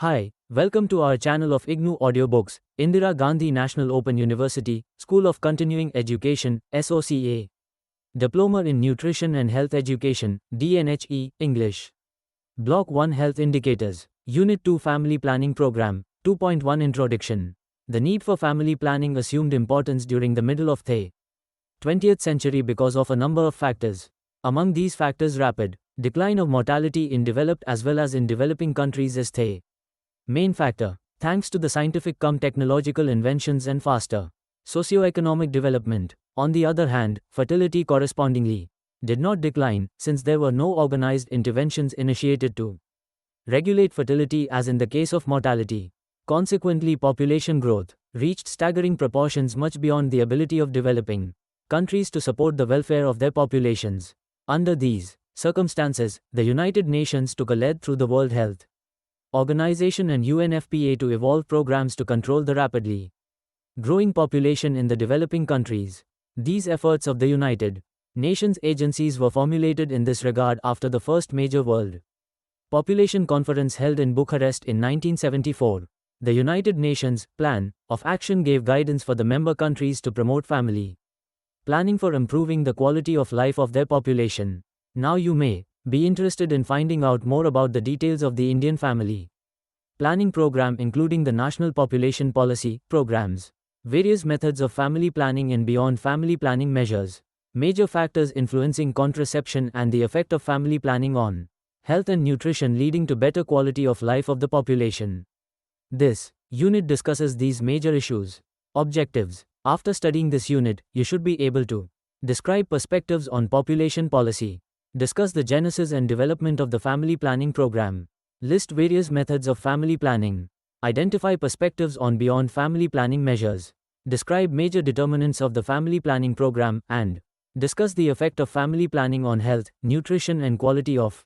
Hi, welcome to our channel of IGNOU Audiobooks, Indira Gandhi National Open University, School of Continuing Education, SOCE. Diploma in Nutrition and Health Education, DNHE, English. Block-1 Health Indicators, Unit-2 Family Planning Program, 2.1 Introduction. The need for family planning assumed importance during the middle of the 20th century because of a number of factors. Among these factors, rapid decline of mortality in developed as well as in developing countries is the main factor. Thanks to the scientific technological inventions and faster socio-economic development, on the other hand, fertility correspondingly did not decline, since there were no organized interventions initiated to regulate fertility as in the case of mortality. Consequently, population growth reached staggering proportions much beyond the ability of developing countries to support the welfare of their populations. Under these circumstances, the United Nations took a lead through the World Health Organization and UNFPA to evolve programs to control the rapidly growing population in the developing countries. These efforts of the United Nations agencies were formulated in this regard after the first major World Population Conference held in Bucharest in 1974. The United Nations Plan of Action gave guidance for the member countries to promote family planning for improving the quality of life of their population. Now you may be interested in finding out more about the details of the Indian Family Planning Program, including the National Population Policy programs, various methods of family planning and beyond family planning measures, major factors influencing contraception and the effect of family planning on health and nutrition leading to better quality of life of the population. This unit discusses these major issues. Objectives. After studying this unit, you should be able to describe perspectives on population policy, discuss the genesis and development of the family planning program, list various methods of family planning, identify perspectives on beyond family planning measures, describe major determinants of the family planning program, and discuss the effect of family planning on health, nutrition and quality of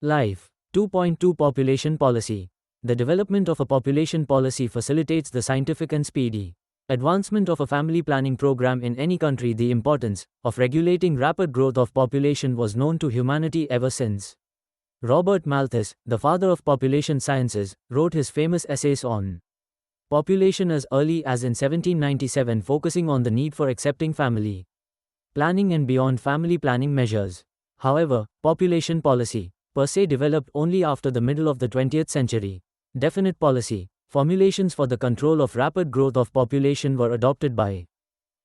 life. 2.2 Population Policy. The development of a population policy facilitates the scientific and speedy advancement of a family planning program in any country. The importance of regulating rapid growth of population was known to humanity ever since Robert Malthus, the father of population sciences, wrote his famous essays on population as early as in 1797, focusing on the need for accepting family planning and beyond family planning measures. However, population policy per se developed only after the middle of the 20th century. Definite policy formulations for the control of rapid growth of population were adopted by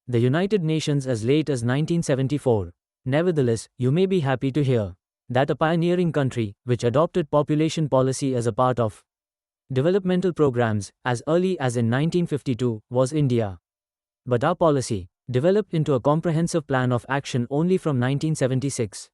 the United Nations as late as 1974. Nevertheless, you may be happy to hear that a pioneering country, which adopted population policy as a part of developmental programs as early as in 1952, was India. But our policy developed into a comprehensive plan of action only from 1976.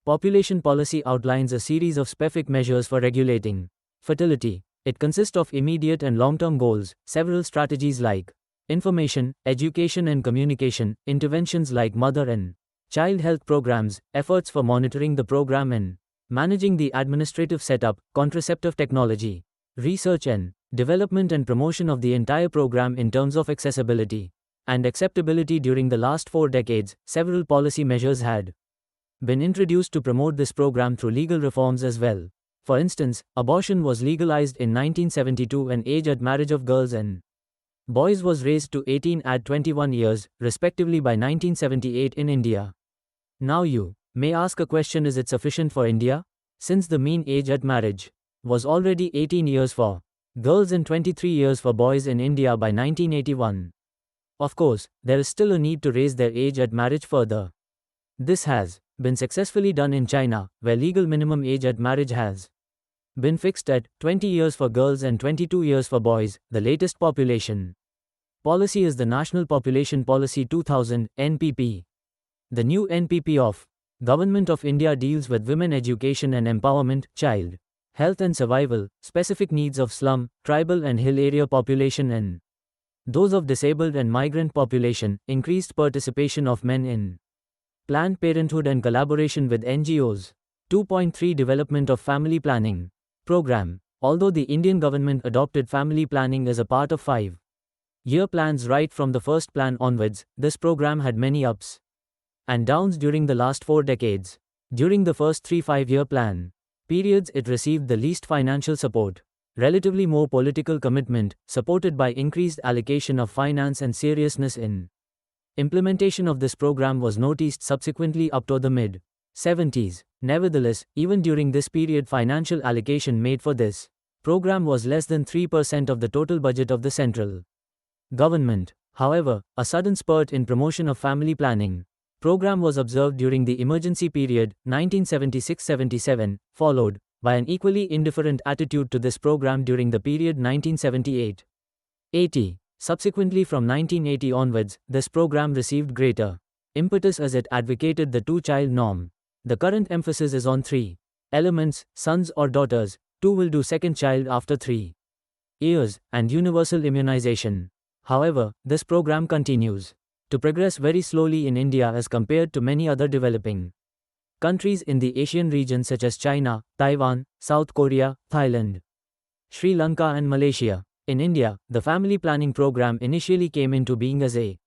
Population policy outlines a series of specific measures for regulating fertility. It consists of immediate and long-term goals, several strategies like information, education and communication, interventions like mother and child health programs, efforts for monitoring the program and managing the administrative setup, contraceptive technology, research and development and promotion of the entire program in terms of accessibility and acceptability. During the last 4 decades, several policy measures had been introduced to promote this program through legal reforms as well. For instance, abortion was legalized in 1972 and age at marriage of girls and boys was raised to 18 and 21 years, respectively by 1978 in India. Now you may ask a question: is it sufficient for India? Since the mean age at marriage was already 18 years for girls and 23 years for boys in India by 1981. Of course, there is still a need to raise their age at marriage further. This has been successfully done in China, where legal minimum age at marriage has been fixed at 20 years for girls and 22 years for boys. The latest population policy is the National Population Policy 2000, NPP. The new NPP of Government of India deals with women education and empowerment, child health and survival, specific needs of slum, tribal and hill area population and those of disabled and migrant population, increased participation of men in Planned Parenthood and collaboration with NGOs. 2.3 Development of Family Planning Program. Although the Indian government adopted family planning as a part of 5-year plans right from the first plan onwards, this program had many ups and downs during the last 4 decades. During the first 3 5-year plan periods, it received the least financial support. Relatively more political commitment, supported by increased allocation of finance and seriousness in implementation of this program was noticed subsequently up to the mid-70s. Nevertheless, even during this period, financial allocation made for this program was less than 3% of the total budget of the central government. However, a sudden spurt in promotion of family planning program was observed during the emergency period, 1976-77, followed by an equally indifferent attitude to this program during the period 1978-80. Subsequently, from 1980 onwards, this program received greater impetus as it advocated the two-child norm. The current emphasis is on 3 elements: sons or daughters, 2 will do second child after 3 years, and universal immunization. However, this program continues to progress very slowly in India as compared to many other developing countries in the Asian region such as China, Taiwan, South Korea, Thailand, Sri Lanka and Malaysia. In India, the family planning program initially came into being as a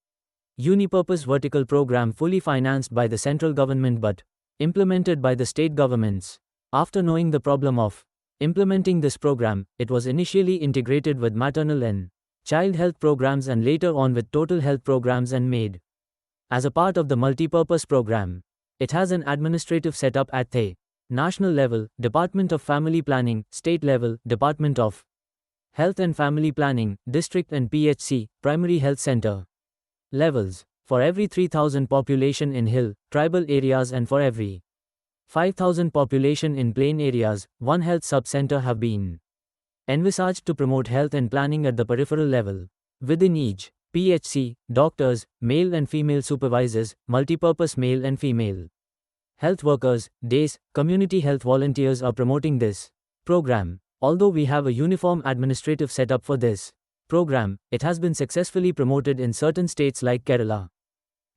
unipurpose vertical program fully financed by the central government but implemented by the state governments. After knowing the problem of implementing this program, it was initially integrated with maternal and child health programs and later on with total health programs and made as a part of the multi-purpose program. It has an administrative setup at the national level, Department of Family Planning, state level, Department of Health and Family Planning, district and PHC, primary health center levels. For every 3,000 population in hill, tribal areas and for every 5,000 population in plain areas, 1 health sub-center have been envisaged to promote health and planning at the peripheral level. Within each PHC, doctors, male and female supervisors, multipurpose male and female health workers, DAYS, community health volunteers are promoting this program. Although we have a uniform administrative setup for this program, it has been successfully promoted in certain states like Kerala,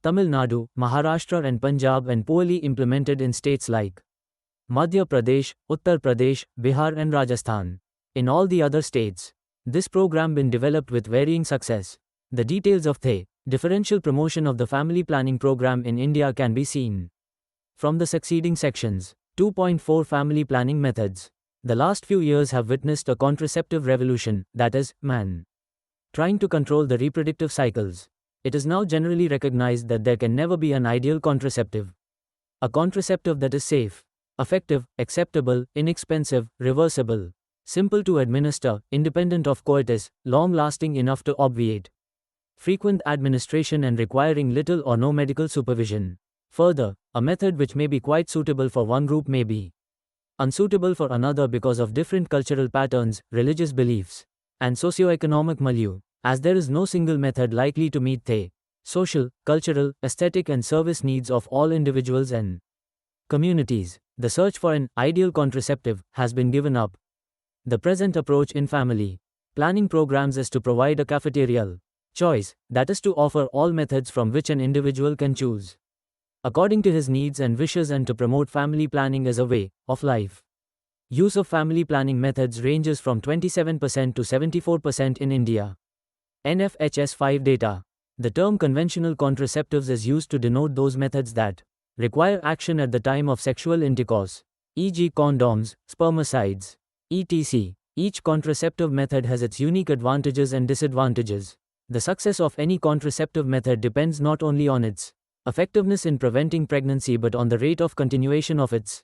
Tamil Nadu, Maharashtra and Punjab and poorly implemented in states like Madhya Pradesh, Uttar Pradesh, Bihar and Rajasthan. In all the other states, this program been developed with varying success. The details of the differential promotion of the family planning program in India can be seen from the succeeding sections. 2.4 Family planning methods. The last few years have witnessed a contraceptive revolution, that is, man trying to control the reproductive cycles. It is now generally recognized that there can never be an ideal contraceptive. A contraceptive that is safe, effective, acceptable, inexpensive, reversible, simple to administer, independent of coitus, long-lasting enough to obviate frequent administration and requiring little or no medical supervision. Further, a method which may be quite suitable for one group may be unsuitable for another because of different cultural patterns, religious beliefs, and socio-economic milieu, as there is no single method likely to meet the social, cultural, aesthetic and service needs of all individuals and communities. The search for an ideal contraceptive has been given up. The present approach in family planning programs is to provide a cafeterial choice, that is to offer all methods from which an individual can choose according to his needs and wishes and to promote family planning as a way of life. Use of family planning methods ranges from 27% to 74% in India. NFHS 5 data. The term conventional contraceptives is used to denote those methods that require action at the time of sexual intercourse, e.g. condoms, spermicides, etc. Each contraceptive method has its unique advantages and disadvantages. The success of any contraceptive method depends not only on its effectiveness in preventing pregnancy but on the rate of continuation of its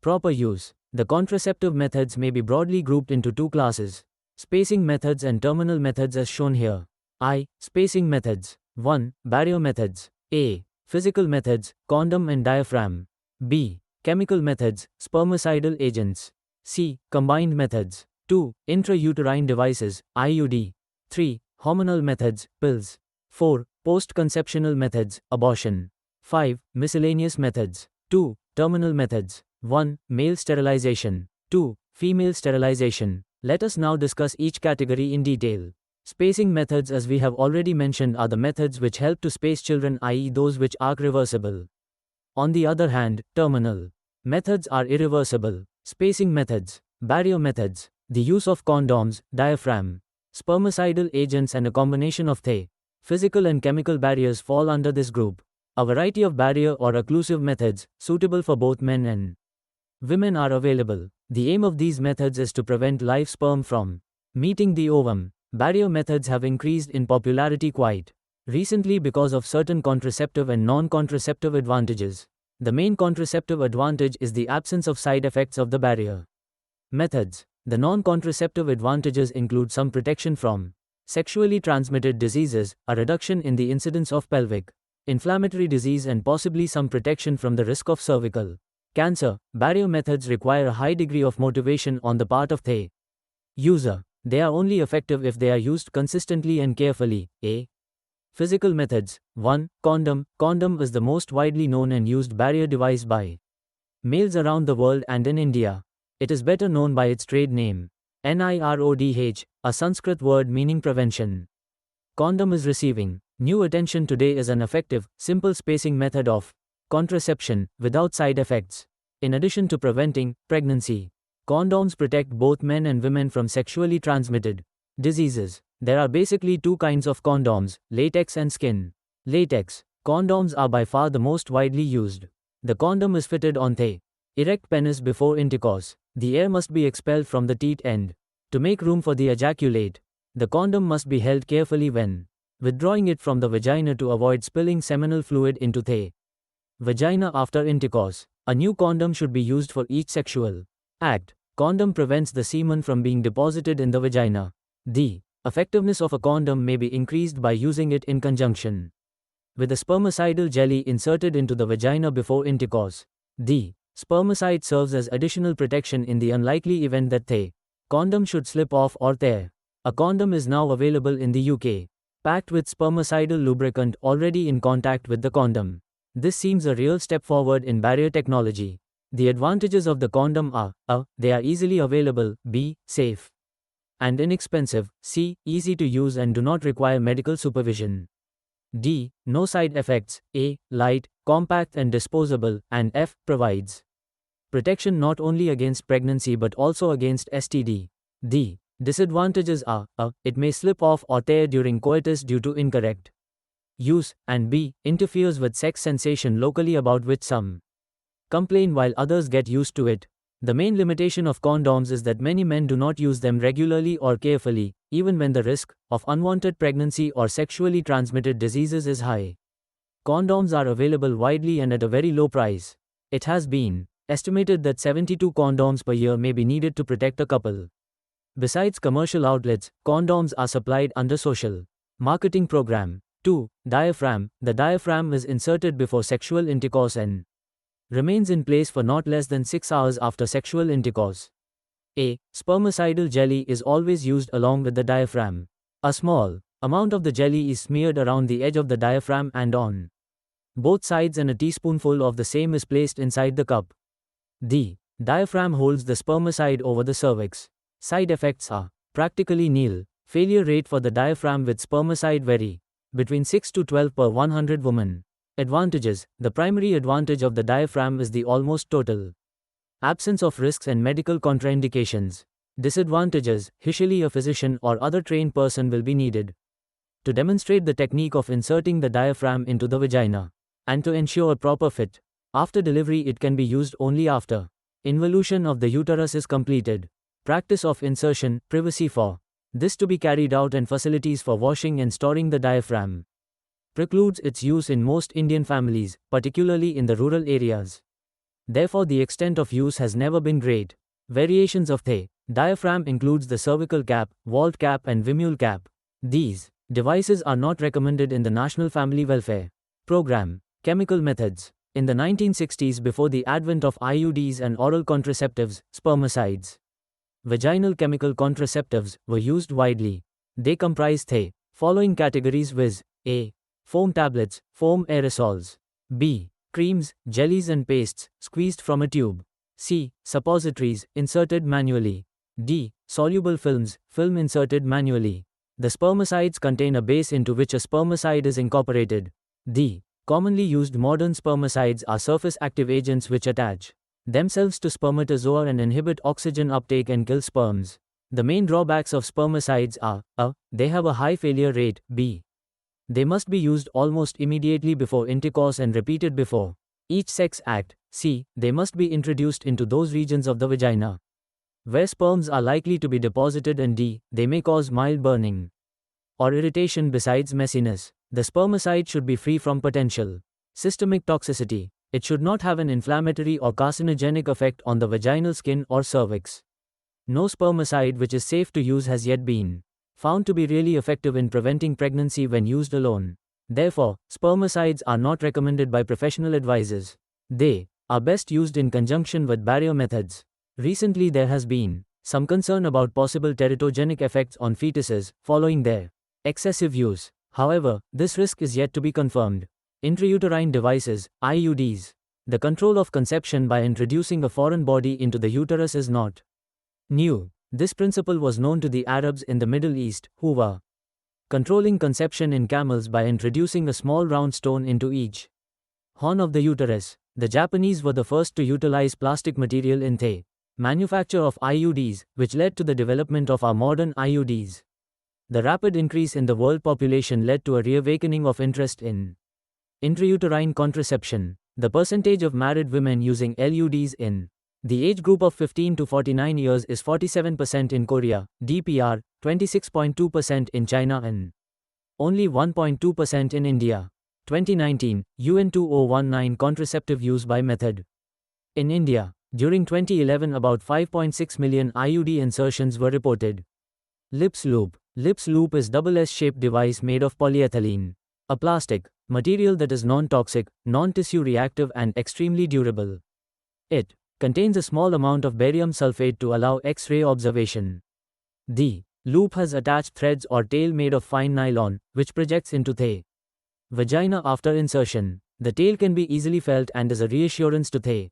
proper use. The contraceptive methods may be broadly grouped into 2 classes: spacing methods and terminal methods as shown here. I. Spacing methods. 1. Barrier methods. A. Physical methods, condom and diaphragm. B. Chemical methods, spermicidal agents. C. Combined methods. 2. Intrauterine devices, IUD. 3. Hormonal methods, pills. 4. Post-conceptional methods, abortion. 5. Miscellaneous methods. 2. Terminal methods. 1. Male sterilization. 2. Female sterilization. Let us now discuss each category in detail. Spacing methods, as we have already mentioned, are the methods which help to space children, i.e. those which are reversible. On the other hand, terminal methods are irreversible. Spacing methods. Barrier methods. The use of condoms, diaphragm, spermicidal agents and a combination of the physical and chemical barriers fall under this group. A variety of barrier or occlusive methods, suitable for both men and women, are available. The aim of these methods is to prevent live sperm from meeting the ovum. Barrier methods have increased in popularity quite recently because of certain contraceptive and non-contraceptive advantages. The main contraceptive advantage is the absence of side effects of the barrier methods. The non-contraceptive advantages include some protection from sexually transmitted diseases, a reduction in the incidence of pelvic inflammatory disease, and possibly some protection from the risk of cervical cancer. Barrier methods require a high degree of motivation on the part of the user. They are only effective if they are used consistently and carefully. Physical methods. 1. Condom. Condom is the most widely known and used barrier device by males around the world and in India. It is better known by its trade name, NIRODH, a Sanskrit word meaning prevention. Condom is receiving new attention today as an effective, simple spacing method of contraception without side effects. In addition to preventing pregnancy, condoms protect both men and women from sexually transmitted diseases. There are basically two kinds of condoms, latex and skin. Latex condoms are by far the most widely used. The condom is fitted on the erect penis before intercourse. The air must be expelled from the teat end. To make room for the ejaculate, the condom must be held carefully when withdrawing it from the vagina to avoid spilling seminal fluid into the vagina after intercourse. A new condom should be used for each sexual act. Condom prevents the semen from being deposited in the vagina. The effectiveness of a condom may be increased by using it in conjunction with a spermicidal jelly inserted into the vagina before intercourse. The spermicide serves as additional protection in the unlikely event that the condom should slip off or tear. A condom is now available in the UK, packed with spermicidal lubricant already in contact with the condom. This seems a real step forward in barrier technology. The advantages of the condom are a. They are easily available, b. Safe and inexpensive, c. Easy to use and do not require medical supervision, d. No side effects, a. Light, compact and disposable, and f. Provides protection not only against pregnancy but also against STD. The disadvantages are a. It may slip off or tear during coitus due to incorrect use, and b. Interferes with sex sensation locally, about which some complain while others get used to it. The main limitation of condoms is that many men do not use them regularly or carefully, even when the risk of unwanted pregnancy or sexually transmitted diseases is high. Condoms are available widely and at a very low price. It has been estimated that 72 condoms per year may be needed to protect a couple. Besides commercial outlets, condoms are supplied under social marketing program. 2. Diaphragm. The diaphragm is inserted before sexual intercourse and remains in place for not less than 6 hours after sexual intercourse. A. Spermicidal jelly is always used along with the diaphragm. A small amount of the jelly is smeared around the edge of the diaphragm and on both sides, and a teaspoonful of the same is placed inside the cup. The diaphragm holds the spermicide over the cervix. Side effects are practically nil. Failure rate for the diaphragm with spermicide vary between 6 to 12 per 100 women. Advantages. The primary advantage of the diaphragm is the almost total absence of risks and medical contraindications. Disadvantages. Usually a physician or other trained person will be needed to demonstrate the technique of inserting the diaphragm into the vagina, and to ensure a proper fit. After delivery, it can be used only after involution of the uterus is completed. Practice of insertion. Privacy for this to be carried out and facilities for washing and storing the diaphragm precludes its use in most Indian families, particularly in the rural areas. Therefore, the extent of use has never been great. Variations of the diaphragm includes the cervical cap, vault cap and vimule cap. These devices are not recommended in the National Family Welfare Program. Chemical methods. In the 1960s, before the advent of IUDs and oral contraceptives, spermicides, vaginal chemical contraceptives, were used widely. They comprise the following categories, viz. A. Foam tablets, foam aerosols. B. Creams, jellies and pastes, squeezed from a tube. C. Suppositories, inserted manually. D. Soluble films, film inserted manually. The spermicides contain a base into which a spermicide is incorporated. D. Commonly used modern spermicides are surface active agents which attach themselves to spermatozoa and inhibit oxygen uptake and kill sperms. The main drawbacks of spermicides are a. They have a high failure rate. B. They must be used almost immediately before intercourse and repeated before each sex act. C. They must be introduced into those regions of the vagina where sperms are likely to be deposited, and D. They may cause mild burning or irritation. Besides messiness, the spermicide should be free from potential systemic toxicity. It should not have an inflammatory or carcinogenic effect on the vaginal skin or cervix. No spermicide which is safe to use has yet been found to be really effective in preventing pregnancy when used alone. Therefore, spermicides are not recommended by professional advisors. They are best used in conjunction with barrier methods. Recently, there has been some concern about possible teratogenic effects on fetuses following their excessive use. However, this risk is yet to be confirmed. Intrauterine devices, IUDs. The control of conception by introducing a foreign body into the uterus is not new. This principle was known to the Arabs in the Middle East, who were controlling conception in camels by introducing a small round stone into each horn of the uterus. The Japanese were the first to utilize plastic material in the manufacture of IUDs, which led to the development of our modern IUDs. The rapid increase in the world population led to a reawakening of interest in intrauterine contraception. The percentage of married women using LUDs in the age group of 15 to 49 years is 47% in Korea, DPR, 26.2% in China, and only 1.2% in India. 2019, UN-2019 contraceptive use by method. In India, during 2011 about 5.6 million IUD insertions were reported. Lips loop. Lips loop is double S-shaped device made of polyethylene, a plastic material that is non-toxic, non-tissue reactive and extremely durable. It contains a small amount of barium sulfate to allow X-ray observation. The loop has attached threads or tail made of fine nylon, which projects into the vagina after insertion. The tail can be easily felt and is a reassurance to the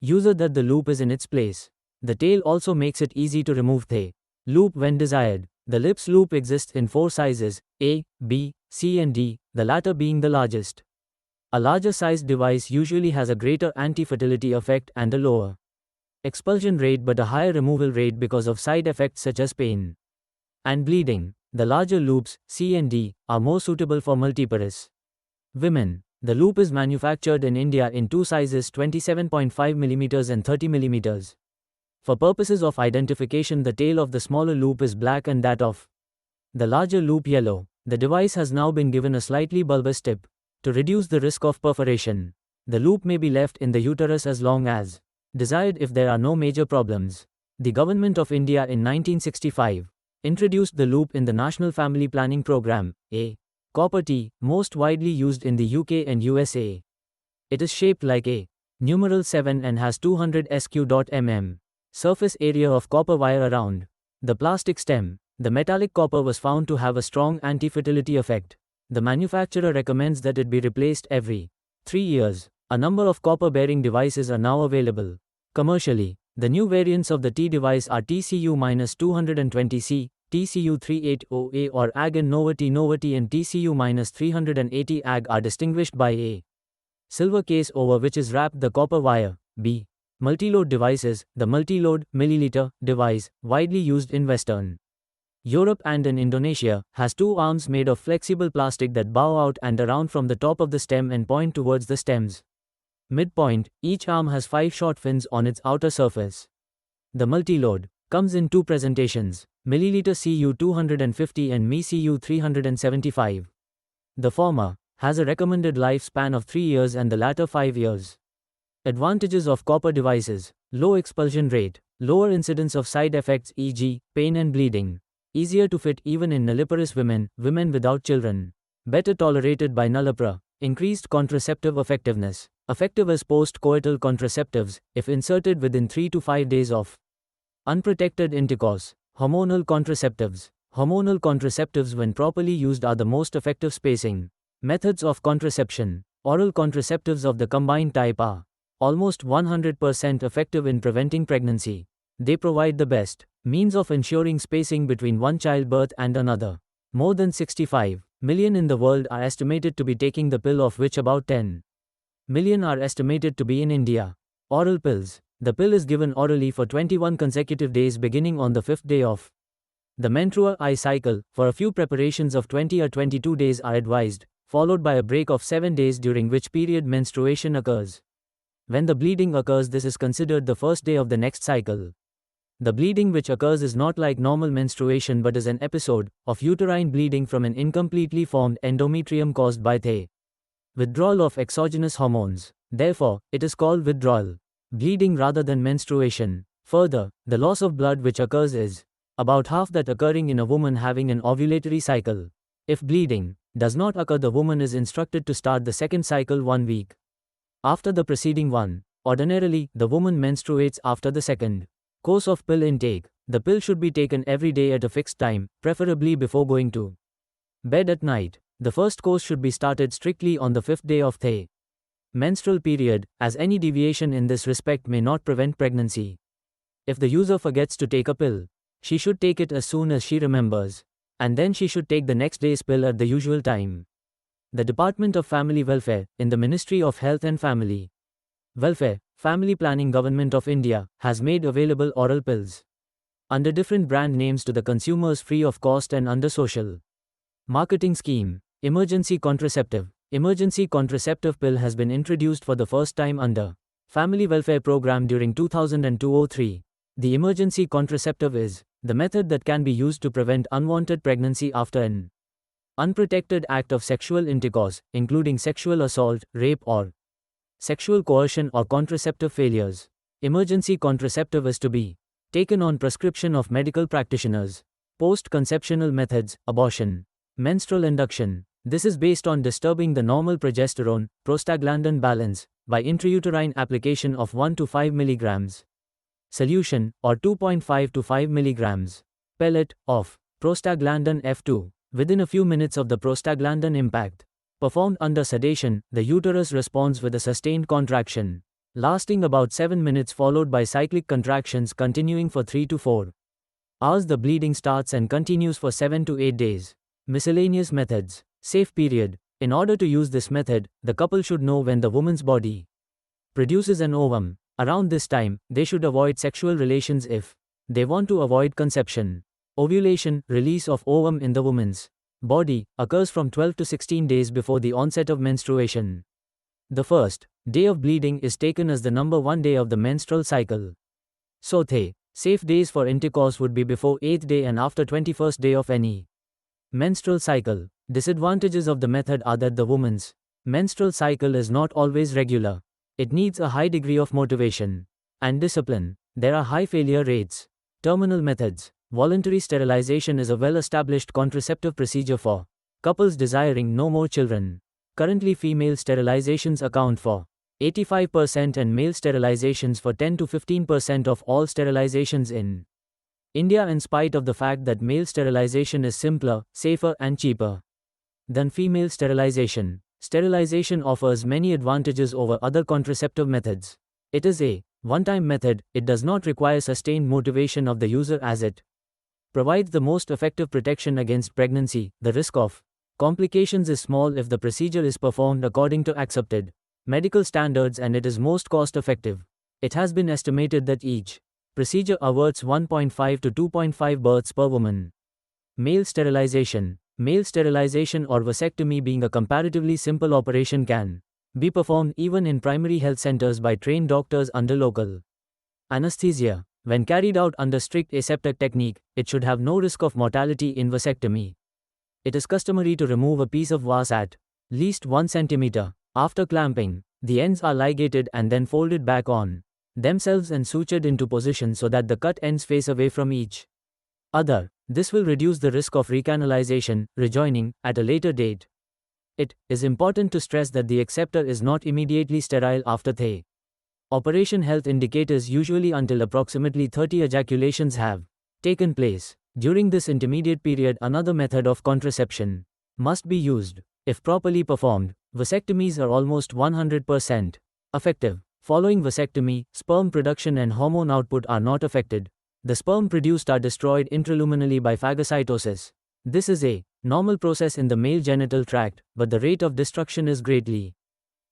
user that the loop is in its place. The tail also makes it easy to remove the loop when desired. The lips loop exists in 4 sizes, A, B, C and D, the latter being the largest. A larger sized device usually has a greater anti-fertility effect and a lower expulsion rate but a higher removal rate because of side effects such as pain and bleeding. The larger loops, C and D, are more suitable for multiparous women. The loop is manufactured in India in 2 sizes, 27.5 mm and 30 mm. For purposes of identification, the tail of the smaller loop is black and that of the larger loop yellow. The device has now been given a slightly bulbous tip to reduce the risk of perforation. The loop may be left in the uterus as long as desired if there are no major problems. The Government of India in 1965 introduced the loop in the National Family Planning Program, a copper T, most widely used in the UK and USA. It is shaped like a numeral 7 and has 200 sq.mm surface area of copper wire around the plastic stem. The metallic copper was found to have a strong anti-fertility effect. The manufacturer recommends that it be replaced every 3 years. A number of copper-bearing devices are now available commercially. The new variants of the T device are TCU-220C, TCU-380A or AG and Nova T and TCU-380 AG are distinguished by a silver case over which is wrapped the copper wire. B. Multi-load devices. The multi-load milliliter device, widely used in Western Europe and in Indonesia, has 2 arms made of flexible plastic that bow out and around from the top of the stem and point towards the stem's midpoint. Each arm has 5 short fins on its outer surface. The multi-load comes in 2 presentations, milliliter CU-250 and Me CU-375. The former has a recommended lifespan of 3 years and the latter 5 years. Advantages of copper devices: low expulsion rate, lower incidence of side effects e.g., pain and bleeding, easier to fit even in nulliparous women, women without children, better tolerated by nullipra, increased contraceptive effectiveness, effective as post-coital contraceptives, if inserted within 3 to 5 days of unprotected intercourse. Hormonal contraceptives. Hormonal contraceptives when properly used are the most effective spacing methods of contraception. Oral contraceptives of the combined type are almost 100% effective in preventing pregnancy. They provide the best means of ensuring spacing between one childbirth and another. More than 65 million in the world are estimated to be taking the pill, of which about 10 million are estimated to be in India. Oral pills. The pill is given orally for 21 consecutive days beginning on the 5th day of the menstrual cycle. For a few preparations of 20 or 22 days are advised, followed by a break of 7 days during which period menstruation occurs. When the bleeding occurs, this is considered the first day of the next cycle. The bleeding which occurs is not like normal menstruation but is an episode of uterine bleeding from an incompletely formed endometrium caused by the withdrawal of exogenous hormones. Therefore, it is called withdrawal bleeding rather than menstruation. Further, the loss of blood which occurs is about half that occurring in a woman having an ovulatory cycle. If bleeding does not occur, the woman is instructed to start the second cycle 1 week after the preceding one. Ordinarily, the woman menstruates after the second course of pill intake. The pill should be taken every day at a fixed time, preferably before going to bed at night. The first course should be started strictly on the 5th day of the menstrual period, as any deviation in this respect may not prevent pregnancy. If the user forgets to take a pill, she should take it as soon as she remembers, and then she should take the next day's pill at the usual time. The Department of Family Welfare, in the Ministry of Health and Family Welfare, Family Planning Government of India, has made available oral pills under different brand names to the consumers free of cost and under social marketing scheme. Emergency contraceptive. Emergency contraceptive pill has been introduced for the first time under Family Welfare Program during 2002-03. The emergency contraceptive is the method that can be used to prevent unwanted pregnancy after an unprotected act of sexual intercourse, including sexual assault, rape or sexual coercion or contraceptive failures. Emergency contraceptive is to be taken on prescription of medical practitioners. Post-conceptional methods, abortion, menstrual induction. This is based on disturbing the normal progesterone, prostaglandin balance, by intrauterine application of 1 to 5 mg solution, or 2.5 to 5 mg pellet, of prostaglandin F2, within a few minutes of the prostaglandin impact. Performed under sedation, the uterus responds with a sustained contraction, lasting about 7 minutes followed by cyclic contractions continuing for 3 to 4 hours. The bleeding starts and continues for 7 to 8 days. Miscellaneous methods. Safe period. In order to use this method, the couple should know when the woman's body produces an ovum. Around this time, they should avoid sexual relations if they want to avoid conception. Ovulation, release of ovum in the woman's body, occurs from 12 to 16 days before the onset of menstruation. The first day of bleeding is taken as the number 1 day of the menstrual cycle. So the safe days for intercourse would be before 8th day and after 21st day of any menstrual cycle. Disadvantages of the method are that the woman's menstrual cycle is not always regular. It needs a high degree of motivation and discipline. There are high failure rates. Terminal methods. Voluntary sterilization is a well-established contraceptive procedure for couples desiring no more children. Currently, female sterilizations account for 85% and male sterilizations for 10 to 15% of all sterilizations in India, in spite of the fact that male sterilization is simpler, safer and cheaper than female sterilization. Sterilization offers many advantages over other contraceptive methods. It is a one-time method. It does not require sustained motivation of the user, as it provides the most effective protection against pregnancy. The risk of complications is small if the procedure is performed according to accepted medical standards, and it is most cost-effective. It has been estimated that each procedure averts 1.5 to 2.5 births per woman. Male sterilization. Male sterilization or vasectomy, being a comparatively simple operation, can be performed even in primary health centers by trained doctors under local anesthesia. When carried out under strict aseptic technique, it should have no risk of mortality in vasectomy. It is customary to remove a piece of vas at least 1 centimeter. After clamping, the ends are ligated and then folded back on themselves and sutured into position so that the cut ends face away from each other. This will reduce the risk of recanalization, rejoining, at a later date. It is important to stress that the acceptor is not immediately sterile after the operation. Health indicators usually until approximately 30 ejaculations have taken place. During this intermediate period, another method of contraception must be used. If properly performed, vasectomies are almost 100% effective. Following vasectomy, sperm production and hormone output are not affected. The sperm produced are destroyed intraluminally by phagocytosis. This is a normal process in the male genital tract, but the rate of destruction is greatly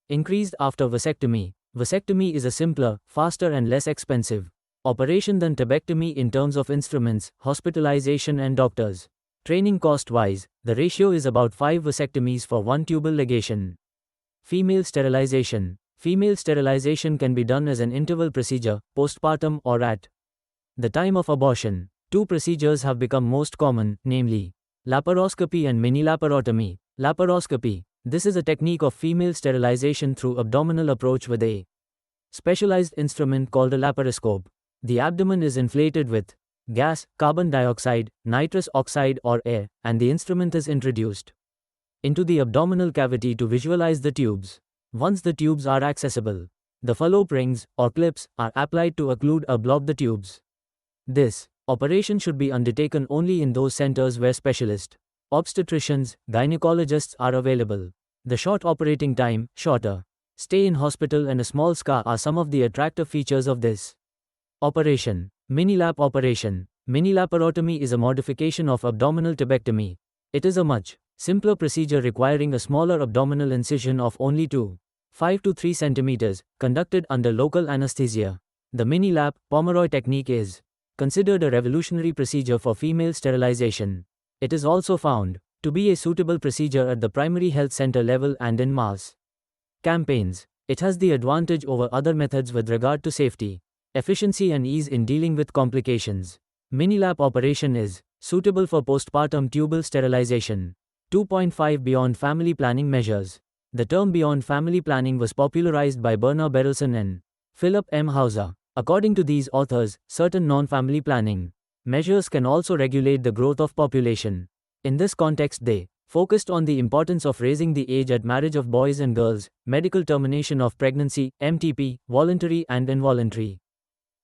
increased after vasectomy. Vasectomy is a simpler, faster and less expensive operation than tabectomy in terms of instruments, hospitalization and doctors. Training cost-wise, the ratio is about 5 vasectomies for 1 tubal ligation. Female sterilization. Female sterilization can be done as an interval procedure, postpartum or at The time of abortion. Two procedures have become most common, namely laparoscopy and mini-laparotomy. Laparoscopy. This is a technique of female sterilization through abdominal approach with a specialized instrument called a laparoscope. The abdomen is inflated with gas, carbon dioxide, nitrous oxide or air, and the instrument is introduced into the abdominal cavity to visualize the tubes. Once the tubes are accessible, the fallope rings, or clips, are applied to occlude or block the tubes. This operation should be undertaken only in those centers where specialist obstetricians, gynecologists are available. The short operating time, shorter stay in hospital and a small scar are some of the attractive features of this operation. Mini-lap operation. Mini-laparotomy is a modification of abdominal tubectomy. It is a much simpler procedure requiring a smaller abdominal incision of only 5 to 3 centimeters, conducted under local anesthesia. The mini-lap Pomeroy technique is considered a revolutionary procedure for female sterilization. It is also found to be a suitable procedure at the primary health center level and in mass campaigns. It has the advantage over other methods with regard to safety, efficiency and ease in dealing with complications. Mini-lap operation is suitable for postpartum tubal sterilization. 2.5 Beyond family planning measures. The term beyond family planning was popularized by Berna Berelson and Philip M. Hauser. According to these authors, certain non-family planning measures can also regulate the growth of population. In this context, they focused on the importance of raising the age at marriage of boys and girls, medical termination of pregnancy, MTP, voluntary and involuntary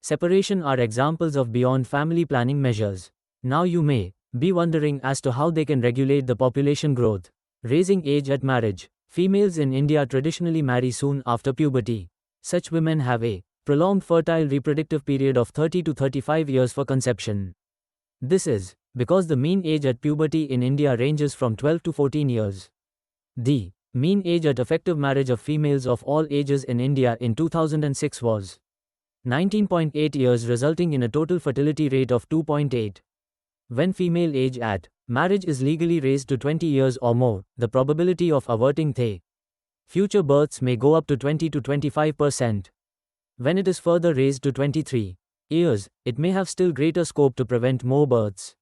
separation are examples of beyond family planning measures. Now you may be wondering as to how they can regulate the population growth. Raising age at marriage. Females in India traditionally marry soon after puberty. Such women have a prolonged fertile reproductive period of 30 to 35 years for conception. This is because the mean age at puberty in India ranges from 12 to 14 years. The mean age at effective marriage of females of all ages in India in 2006 was 19.8 years, resulting in a total fertility rate of 2.8. When female age at marriage is legally raised to 20 years or more, the probability of averting the future births may go up to 20 to 25%. When it is further raised to 23 years, it may have still greater scope to prevent more births.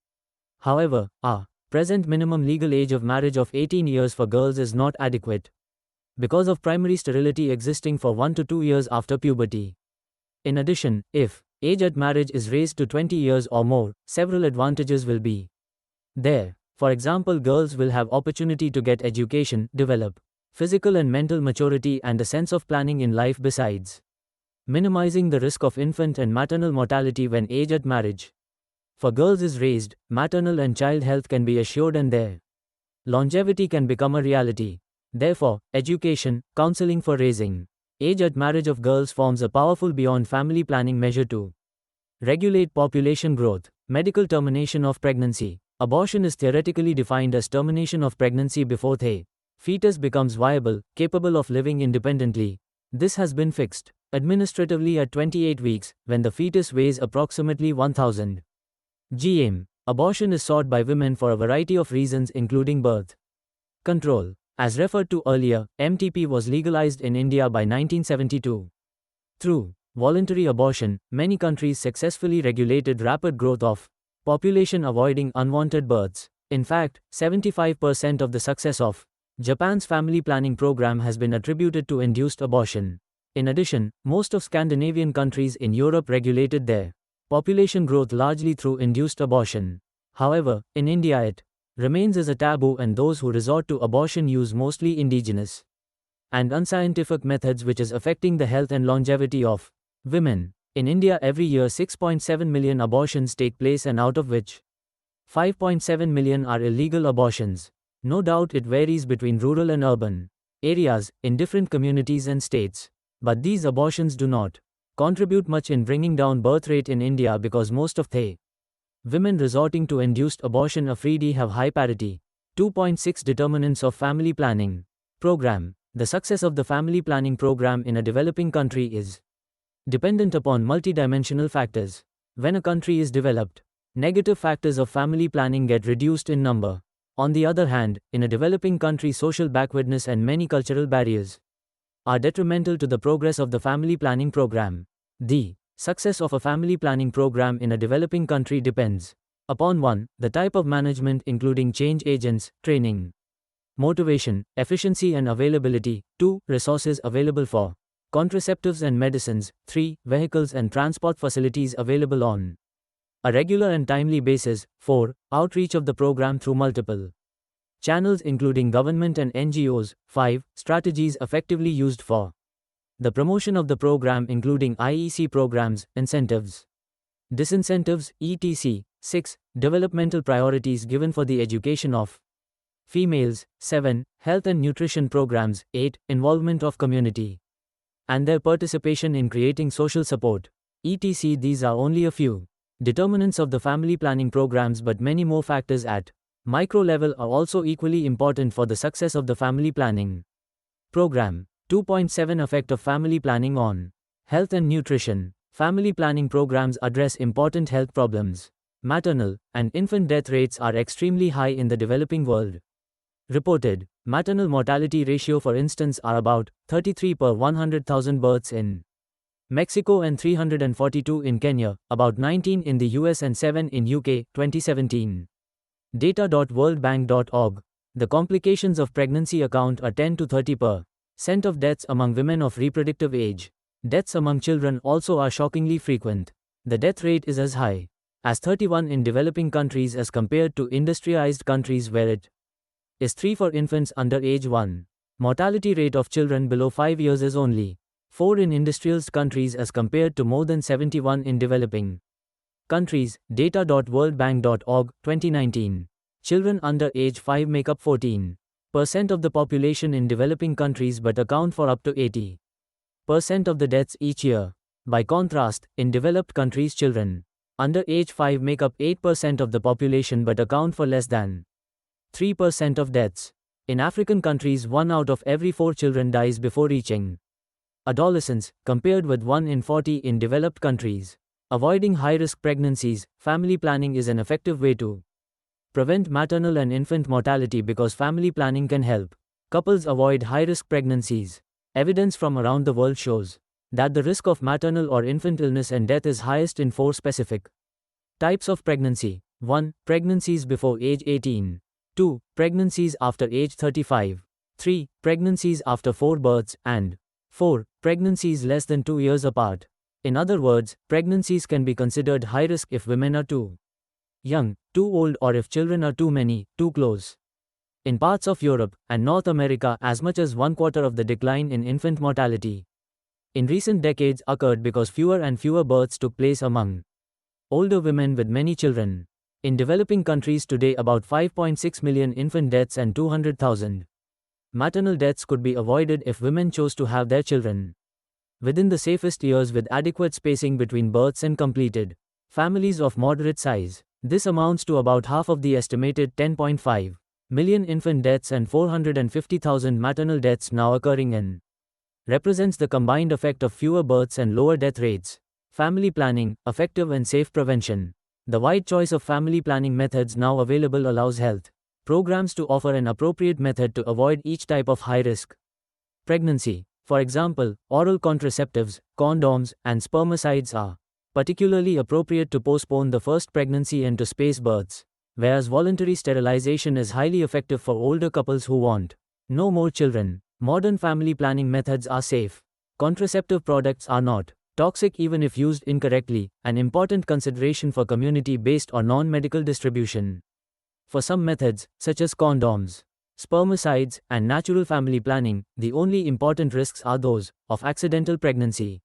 However, our present minimum legal age of marriage of 18 years for girls is not adequate because of primary sterility existing for 1 to 2 years after puberty. In addition, if age at marriage is raised to 20 years or more, several advantages will be there. For example, girls will have opportunity to get education, develop physical and mental maturity and a sense of planning in life, besides minimizing the risk of infant and maternal mortality when age at marriage for girls is raised. Maternal and child health can be assured and their longevity can become a reality. Therefore, education, counseling for raising age at marriage of girls forms a powerful beyond family planning measure to regulate population growth. Medical termination of pregnancy. Abortion is theoretically defined as termination of pregnancy before the fetus becomes viable, capable of living independently. This has been fixed administratively at 28 weeks, when the fetus weighs approximately 1000 gm. Abortion is sought by women for a variety of reasons, including birth control. As referred to earlier, MTP was legalized in India by 1972. Through voluntary abortion, many countries successfully regulated rapid growth of population, avoiding unwanted births. In fact, 75% of the success of Japan's family planning program has been attributed to induced abortion. In addition, most of Scandinavian countries in Europe regulated their population growth largely through induced abortion. However, in India it remains as a taboo, and those who resort to abortion use mostly indigenous and unscientific methods, which is affecting the health and longevity of women. In India, every year 6.7 million abortions take place, and out of which 5.7 million are illegal abortions. No doubt it varies between rural and urban areas, in different communities and states. But these abortions do not contribute much in bringing down birth rate in India, because most of the women resorting to induced abortion freely have high parity. 2.6 Determinants of family planning program. The success of the family planning program in a developing country is dependent upon multidimensional factors. When a country is developed, negative factors of family planning get reduced in number. On the other hand, in a developing country, social backwardness and many cultural barriers are detrimental to the progress of the family planning program. The Success of a family planning program in a developing country depends upon 1. The type of management including change agents, training, motivation, efficiency and availability. 2. Resources available for contraceptives and medicines. 3. Vehicles and transport facilities available on a regular and timely basis. 4. Outreach of the program through multiple channels including government and NGOs. 5. Strategies effectively used for the promotion of the program including IEC programs, incentives, disincentives, etc. 6. Developmental priorities given for the education of females. 7. Health and nutrition programs. 8. Involvement of community and their participation in creating social support, etc. These are only a few determinants of the family planning programs, but many more factors at micro level are also equally important for the success of the family planning program. 2.7 Effect of family planning on health and nutrition. Family planning programs address important health problems. Maternal and infant death rates are extremely high in the developing world. Reported maternal mortality ratio, for instance, are about 33 per 100,000 births in Mexico and 342 in Kenya, about 19 in the US and 7 in UK, 2017. Data.worldbank.org. The complications of pregnancy account are 10 to 30% of deaths among women of reproductive age. Deaths among children also are shockingly frequent. The death rate is as high as 31 in developing countries as compared to industrialized countries where it is 3 for infants under age 1. Mortality rate of children below 5 years is only 4 in industrialized countries as compared to more than 71 in developing countries. Data.worldbank.org, 2019. Children under age 5 make up 14% of the population in developing countries but account for up to 80% of the deaths each year. By contrast, in developed countries, children under age 5 make up 8% of the population but account for less than 3% of deaths. In African countries, 1 out of every 4 children dies before reaching adolescence, compared with 1 in 40 in developed countries. Avoiding high-risk pregnancies. Family planning is an effective way to prevent maternal and infant mortality because family planning can help couples avoid high-risk pregnancies. Evidence from around the world shows that the risk of maternal or infant illness and death is highest in 4 specific types of pregnancy. 1. Pregnancies before age 18. 2. Pregnancies after age 35. 3. Pregnancies after 4 births. And 4. Pregnancies less than 2 years apart. In other words, pregnancies can be considered high risk if women are too young, too old, or if children are too many, too close. In parts of Europe and North America, as much as 1/4 of the decline in infant mortality in recent decades occurred because fewer and fewer births took place among older women with many children. In developing countries today, about 5.6 million infant deaths and 200,000 maternal deaths could be avoided if women chose to have their children within the safest years with adequate spacing between births and completed families of moderate size. This amounts to about half of the estimated 10.5 million infant deaths and 450,000 maternal deaths now occurring in represents the combined effect of fewer births and lower death rates. Family planning, effective and safe prevention. The wide choice of family planning methods now available allows health programs to offer an appropriate method to avoid each type of high-risk pregnancy. For example, oral contraceptives, condoms, and spermicides are particularly appropriate to postpone the first pregnancy and to space births, whereas voluntary sterilization is highly effective for older couples who want no more children. Modern family planning methods are safe. Contraceptive products are not toxic even if used incorrectly, an important consideration for community-based or non-medical distribution. For some methods, such as condoms, spermicides, and natural family planning, the only important risks are those of accidental pregnancy.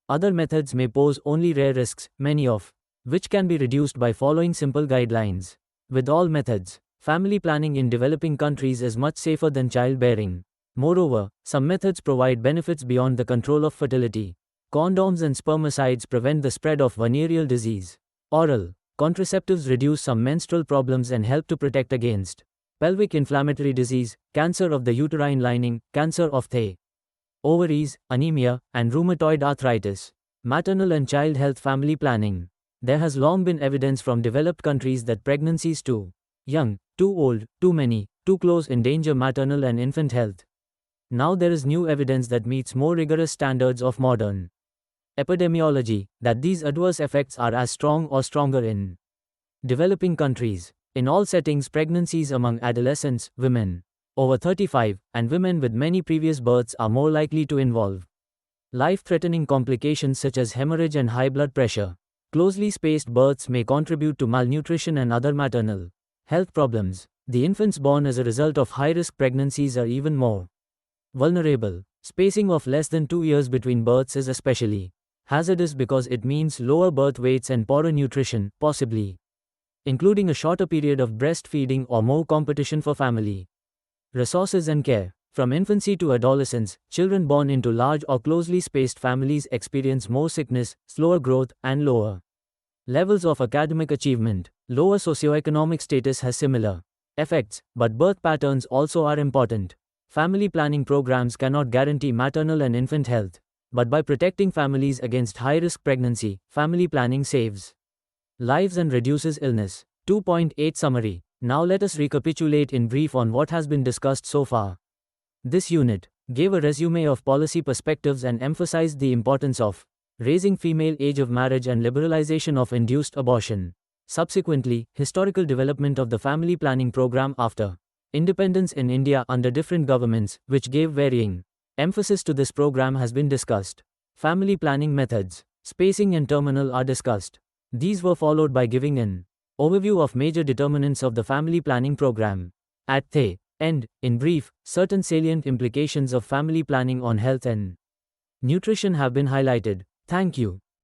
Other methods may pose only rare risks, many of which can be reduced by following simple guidelines. With all methods, family planning in developing countries is much safer than childbearing. Moreover, some methods provide benefits beyond the control of fertility. Condoms and spermicides prevent the spread of venereal disease. Oral contraceptives reduce some menstrual problems and help to protect against pelvic inflammatory disease, cancer of the uterine lining, cancer of the ovaries, anemia, and rheumatoid arthritis. Maternal and child health family planning. There has long been evidence from developed countries that pregnancies too young, too old, too many, too close endanger maternal and infant health. Now there is new evidence that meets more rigorous standards of modern Epidemiology, that these adverse effects are as strong or stronger in developing countries. In all settings, pregnancies among adolescents, women over 35, and women with many previous births are more likely to involve life-threatening complications such as hemorrhage and high blood pressure. Closely spaced births may contribute to malnutrition and other maternal health problems. The infants born as a result of high-risk pregnancies are even more vulnerable. Spacing of less than 2 years between births is especially hazardous because it means lower birth weights and poorer nutrition, possibly including a shorter period of breastfeeding or more competition for family resources and care. From infancy to adolescence, children born into large or closely spaced families experience more sickness, slower growth, and lower levels of academic achievement. Lower socioeconomic status has similar effects, but birth patterns also are important. Family planning programs cannot guarantee maternal and infant health, but by protecting families against high-risk pregnancy, family planning saves lives and reduces illness. 2.8 Summary. Now let us recapitulate in brief on what has been discussed so far. This unit gave a resume of policy perspectives and emphasized the importance of raising female age of marriage and liberalization of induced abortion. Subsequently, historical development of the family planning program after independence in India under different governments, which gave varying emphasis to this program, has been discussed. Family planning methods, spacing and terminal are discussed. These were followed by giving an overview of major determinants of the family planning program. At the end, in brief, certain salient implications of family planning on health and nutrition have been highlighted. Thank you.